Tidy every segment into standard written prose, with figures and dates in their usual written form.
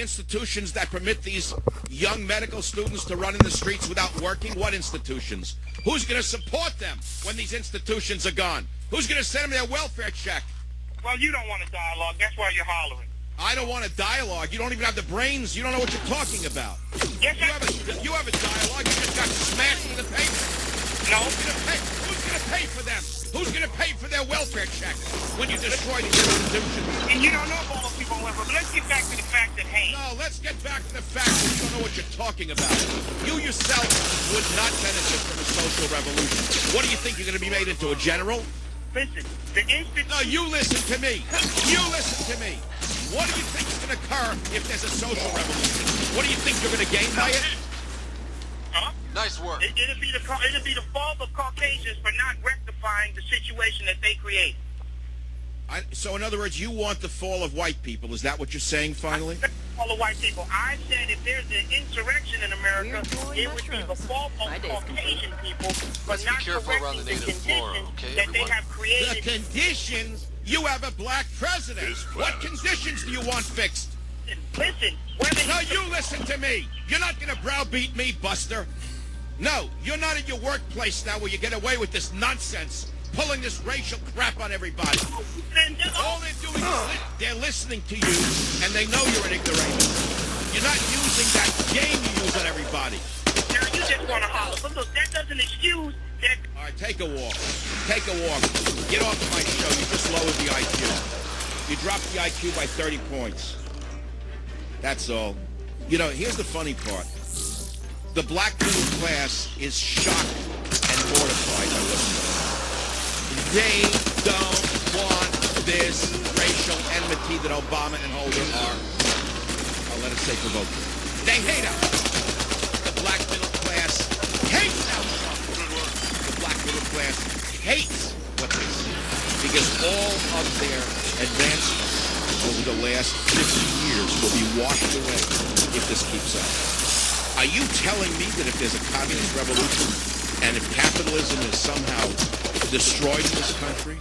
institutions that permit these young medical students to run in the streets without working? What institutions? Who's going to support them when these institutions are gone? Who's going to send them their welfare check? Well, you don't want a dialogue. That's why you're hollering. I don't want a dialogue. You don't even have the brains. You don't know what you're talking about. Yes, you have a dialogue. You just got smashed in the paper. No. Who's going to pay for them? Who's going to pay for their welfare check when you destroy these institutions? And you don't know if all those people went for. But let's get back to the fact at hand. No, let's get back to the fact that you don't know what you're talking about. You yourself would not benefit from a social revolution. What do you think? You're going to be made into a general? Listen, the institution... No, you listen to me. You listen to me. What do you think is going to occur if there's a social revolution? What do you think you're going to gain by it? Huh? Nice work. It'll be the fault of Caucasians for not rectifying the situation that they create. So, in other words, you want the fall of white people. Is that what you're saying, finally? All the white people. I said if there's an insurrection in America, it would be the fault of Caucasian people for not correcting the conditions that they have created. The conditions? You have a black president. What conditions do you want fixed? Listen. No, you listen to me. You're not going to browbeat me, Buster. No, you're not in your workplace now where you get away with this nonsense, pulling this racial crap on everybody. All they're doing is they're listening to you, and they know you're an ignoramus. You're not using that game you use on everybody. Now, you just want to holler. But look, that doesn't excuse that. All right, take a walk. Take a walk. Get off of my show. You just lowered the IQ. You dropped the IQ by 30 points. That's all. You know, here's the funny part. The black middle class is shocked and mortified by what's going on. They don't want this racial enmity that Obama and Holder are, let us say, provoking. They hate us. The black middle class hates us. The black middle class hates what they see because all of their advancements over the last 50 years will be washed away if this keeps up. Are you telling me that if there's a communist revolution and if capitalism is somehow destroyed in this country,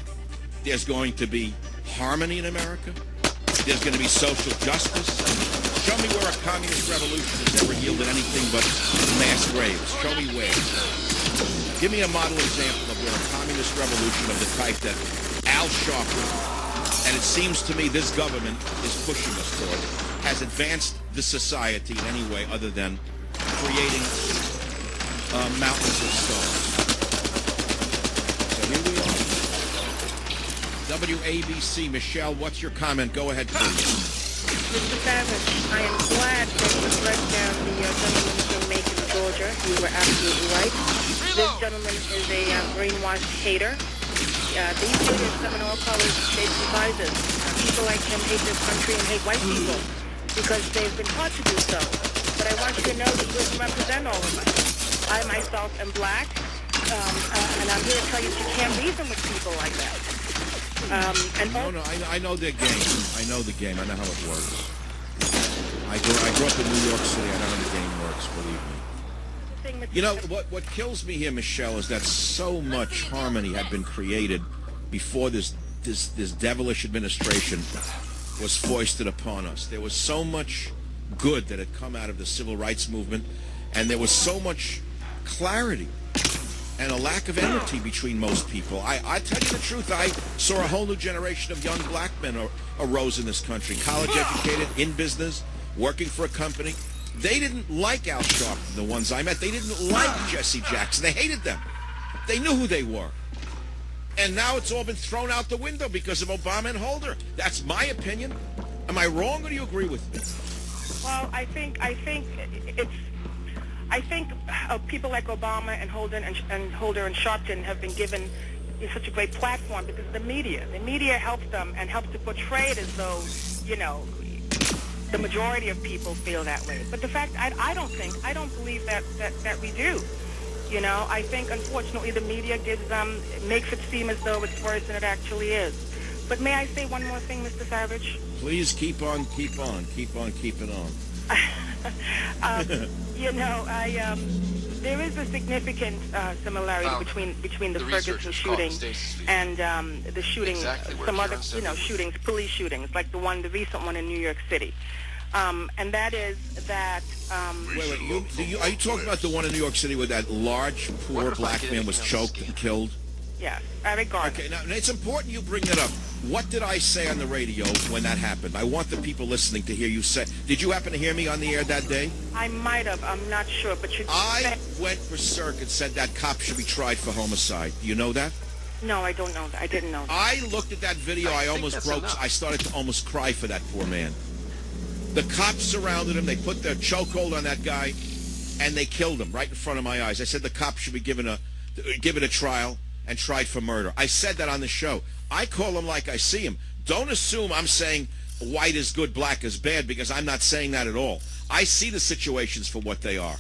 there's going to be harmony in America? There's going to be social justice? Show me where a communist revolution has ever yielded anything but mass graves. Show me where. Give me a model example of where a communist revolution of the type that Al Sharpton, and it seems to me this government is pushing us toward, has advanced the society in any way other than creating mountains of stones. So here we are. WABC, Michelle, what's your comment? Go ahead, please. Mr. Savage, I am glad that you let down the gentleman from Macon, Georgia. You were absolutely right. This gentleman is a brainwashed hater. These haters come in all colors, shapes, and sizes. People like him hate this country and hate white people because they've been taught to do so. But I want you to know that he doesn't represent all of us. I myself am black, and I'm here to tell you that you can't reason with people like that. No, I know their game. I know the game. I know how it works. I grew up in New York City. I know how the game works, believe me. You know, what kills me here, Michelle, is that so much harmony had been created before this devilish administration was foisted upon us. There was so much good that had come out of the civil rights movement, and there was so much clarity and a lack of enmity between most people. I tell you the truth, I saw a whole new generation of young black men arose in this country, college educated, in business, working for a company. They didn't like Al Sharpton, the ones I met. They didn't like Jesse Jackson. They hated them. They knew who they were. And now it's all been thrown out the window because of Obama and Holder. That's my opinion. Am I wrong, or do you agree with me? Well, I think people like Obama and Holder and Sharpton have been given such a great platform because the media helps them and helps to portray it as though, you know, the majority of people feel that way. But the fact, I don't believe that we do. You know, I think unfortunately the media makes it seem as though it's worse than it actually is. But may I say one more thing, Mr. Savage? Please keep on keeping on. You know, there is a significant similarity between the Ferguson shooting and the shooting, some other, shootings, police shootings, like the recent one in New York City. and that is that... Wait, are you talking about the one in New York City where that large, poor black man was choked and killed? Yes, Eric Garner. Okay, now it's important you bring that up. What did I say on the radio when that happened? I want the people listening to hear you say. Did you happen to hear me on the air that day? I might have. I'm not sure, but you... I went berserk and said that cop should be tried for homicide. You know that? No, I don't know that. I didn't know that. I looked at that video. I almost broke. I started to almost cry for that poor man. The cops surrounded him. They put their chokehold on that guy, and they killed him right in front of my eyes. I said the cops should be given a trial and tried for murder. I said that on the show. I call him like I see him. Don't assume I'm saying white is good, black is bad, because I'm not saying that at all. I see the situations for what they are.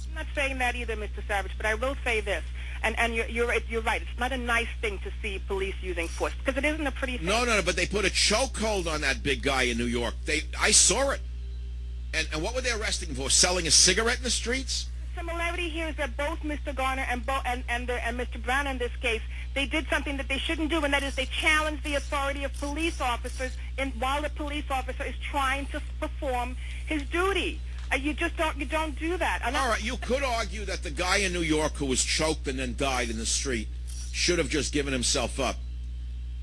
I'm not saying that either, Mr. Savage, but I will say this. And you're right. It's not a nice thing to see police using force, because it isn't a pretty thing. No, but they put a chokehold on that big guy in New York. I saw it. And what were they arresting him for? Selling a cigarette in the streets? The similarity here is that both Mr. Garner and Mr. Brown in this case, they did something that they shouldn't do, and that is they challenged the authority of police officers while the police officer is trying to perform his duty. You don't do that. All right, you could argue that the guy in New York who was choked and then died in the street should have just given himself up,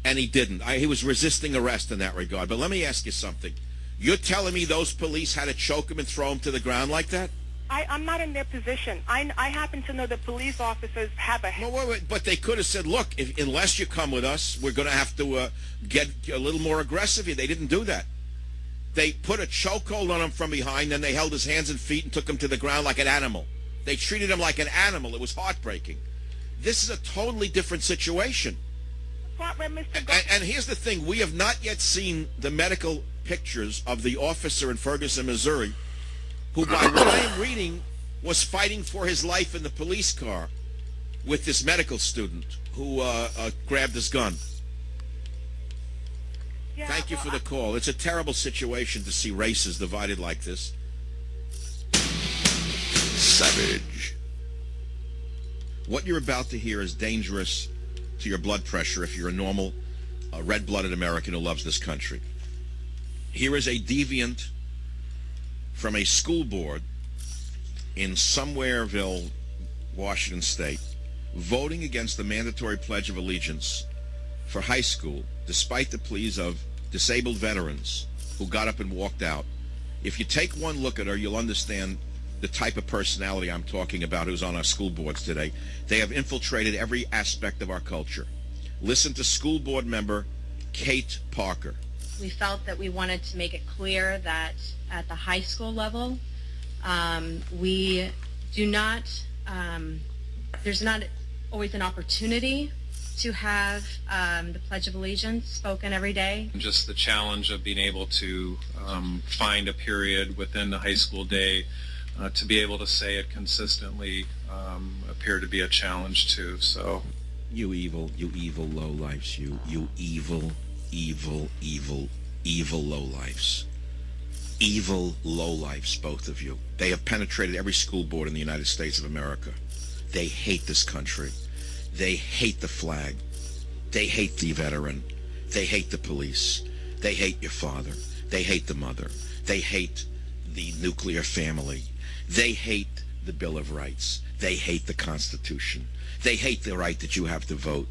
and he didn't. He was resisting arrest in that regard. But let me ask you something. You're telling me those police had to choke him and throw him to the ground like that? I'm not in their position. I happen to know that police officers have a... Wait, but they could have said, look, unless you come with us, we're going to have to get a little more aggressive here. They didn't do that. They put a chokehold on him from behind, then they held his hands and feet and took him to the ground like an animal. They treated him like an animal. It was heartbreaking. This is a totally different situation. And here's the thing. We have not yet seen the medical pictures of the officer in Ferguson, Missouri, who, by what I am reading, was fighting for his life in the police car with this medical student who grabbed his gun. Yeah, Thank you for the call. It's a terrible situation to see races divided like this. Savage. What you're about to hear is dangerous to your blood pressure if you're a normal, red-blooded American who loves this country. Here is a deviant from a school board in Somewhereville, Washington State, voting against the mandatory Pledge of Allegiance for high school, despite the pleas of disabled veterans who got up and walked out. If you take one look at her, you'll understand the type of personality I'm talking about who's on our school boards today. They have infiltrated every aspect of our culture. Listen to school board member Kate Parker. We felt that we wanted to make it clear that at the high school level, we do not, there's not always an opportunity to have the Pledge of Allegiance spoken every day. Just the challenge of being able to find a period within the high school day to be able to say it consistently appeared to be a challenge too. So, you evil lowlifes, you evil lowlifes. Evil lowlifes, both of you. They have penetrated every school board in the United States of America. They hate this country. They hate the flag. They hate the veteran. They hate the police. They hate your father. They hate the mother. They hate the nuclear family. They hate the Bill of Rights. They hate the Constitution. They hate the right that you have to vote.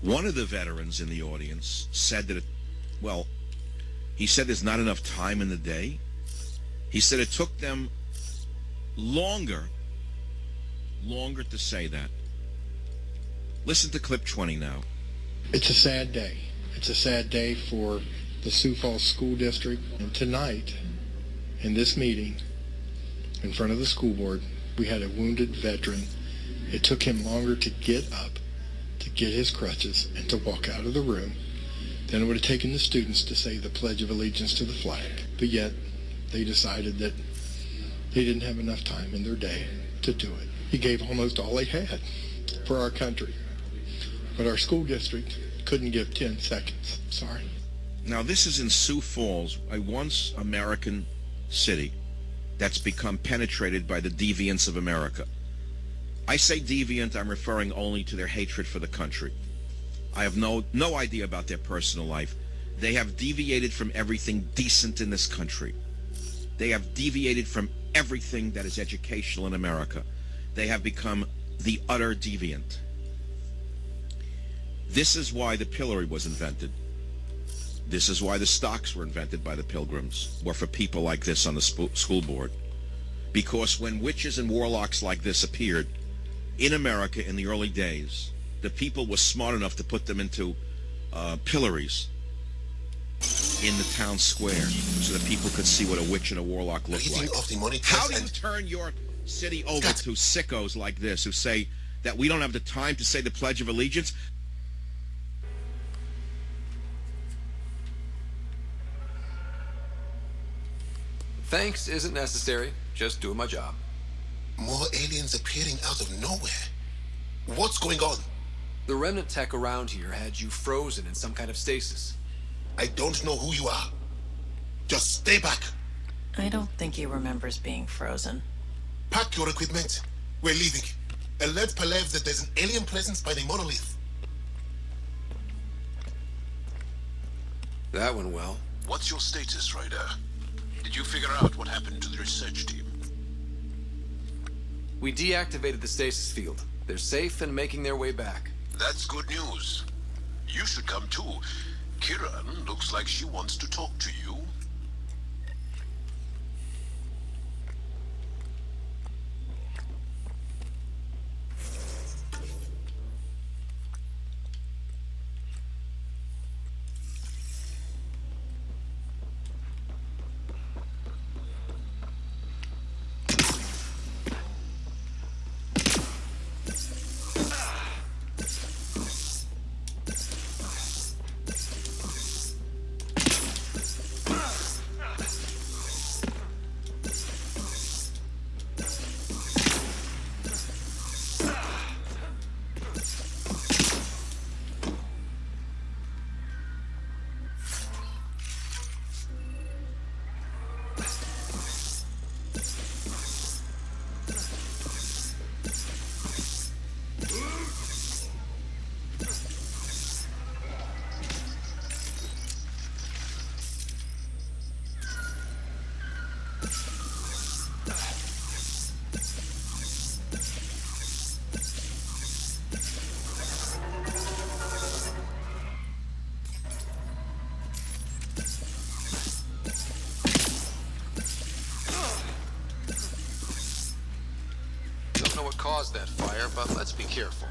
One of the veterans in the audience said that, he said there's not enough time in the day. He said it took them longer to say that. Listen to clip 20 now. It's a sad day. It's a sad day for the Sioux Falls School District. And tonight, in this meeting, in front of the school board, we had a wounded veteran. It took him longer to get up, to get his crutches, and to walk out of the room than it would have taken the students to say the Pledge of Allegiance to the flag. But yet, they decided that they didn't have enough time in their day to do it. He gave almost all he had for our country. But our school district couldn't give 10 seconds. Sorry. Now, this is in Sioux Falls, a once American city that's become penetrated by the deviants of America. I say deviant, I'm referring only to their hatred for the country. I have no idea about their personal life. They have deviated from everything decent in this country. They have deviated from everything that is educational in America. They have become the utter deviant. This is why the pillory was invented. This is why the stocks were invented by the Pilgrims, or for people like this on the school board. Because when witches and warlocks like this appeared in America in the early days, the people were smart enough to put them into pillories in the town square so that people could see what a witch and a warlock looked like. How do you turn your city over to sickos like this who say that we don't have the time to say the Pledge of Allegiance? Thanks isn't necessary. Just doing my job. More aliens appearing out of nowhere. What's going on? The remnant tech around here had you frozen in some kind of stasis. I don't know who you are. Just stay back. I don't think he remembers being frozen. Pack your equipment. We're leaving. Alert Palev that there's an alien presence by the monolith. That went well. What's your status, Ryder? Did you figure out what happened to the research team? We deactivated the stasis field. They're safe and making their way back. That's good news. You should come too. Kiran looks like she wants to talk to you. Don't know what caused that fire, but let's be careful.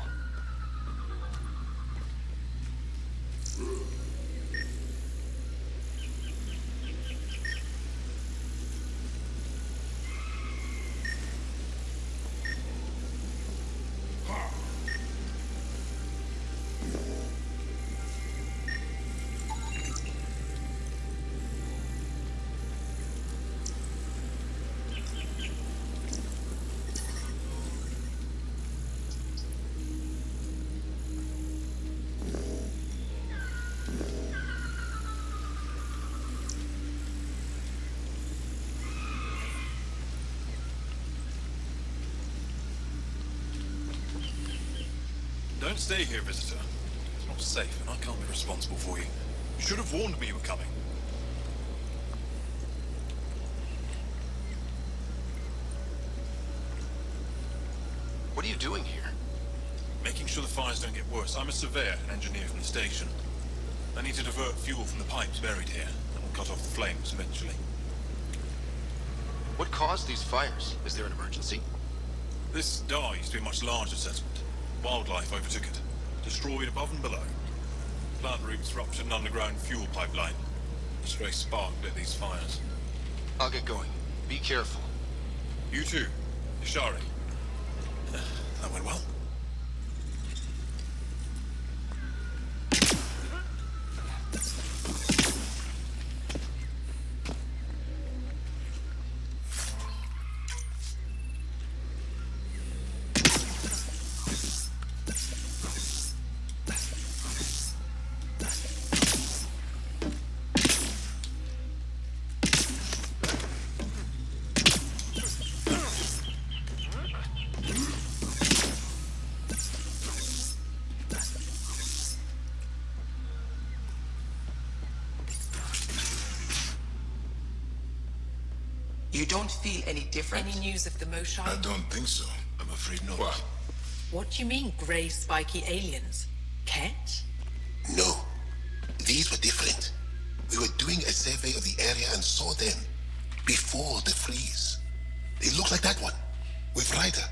Don't stay here, visitor. It's not safe, and I can't be responsible for you. You should have warned me you were coming. What are you doing here? Making sure the fires don't get worse. I'm a surveyor and engineer from the station. I need to divert fuel from the pipes buried here. That will cut off the flames eventually. What caused these fires? Is there an emergency? This Dar used to be a much larger settlement. Wildlife overtook it, destroyed above and below. Plant roots ruptured an underground fuel pipeline. A stray spark lit these fires. I'll get going. Be careful. You too, Ishari. That went well. You don't feel any different? Any news of the Moshai? I don't think so. I'm afraid not. What? What do you mean, grey spiky aliens? Ket? No. These were different. We were doing a survey of the area and saw them before the freeze. They look like that one, with Ryder.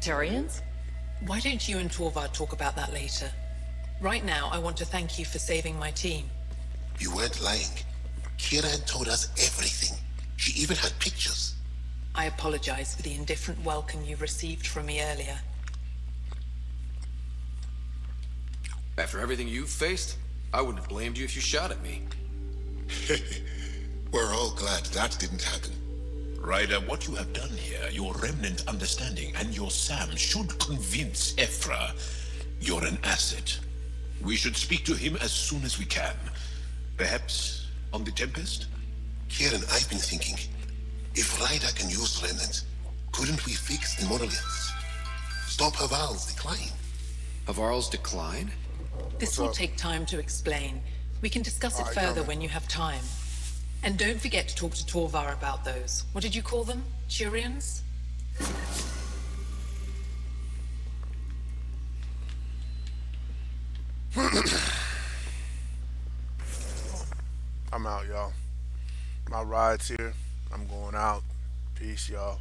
Turians? Why don't you and Torvar talk about that later? Right now, I want to thank you for saving my team. You weren't lying. Kieran told us everything. She even had pictures. I apologize for the indifferent welcome you received from me earlier. After everything you've faced, I wouldn't have blamed you if you shot at me. We're all glad that didn't happen. Ryder, what you have done here, your remnant understanding and your Sam should convince Ephra you're an asset. We should speak to him as soon as we can. Perhaps on the Tempest? Kieran, I've been thinking, if Ryder can use remnant, couldn't we fix the monoliths? Stop Haval's decline? Havarl's decline? This will take time to explain. We can discuss it further when you have time. And don't forget to talk to Torvar about those. What did you call them? Turians? I'm out, y'all. My ride's here. I'm going out. Peace, y'all.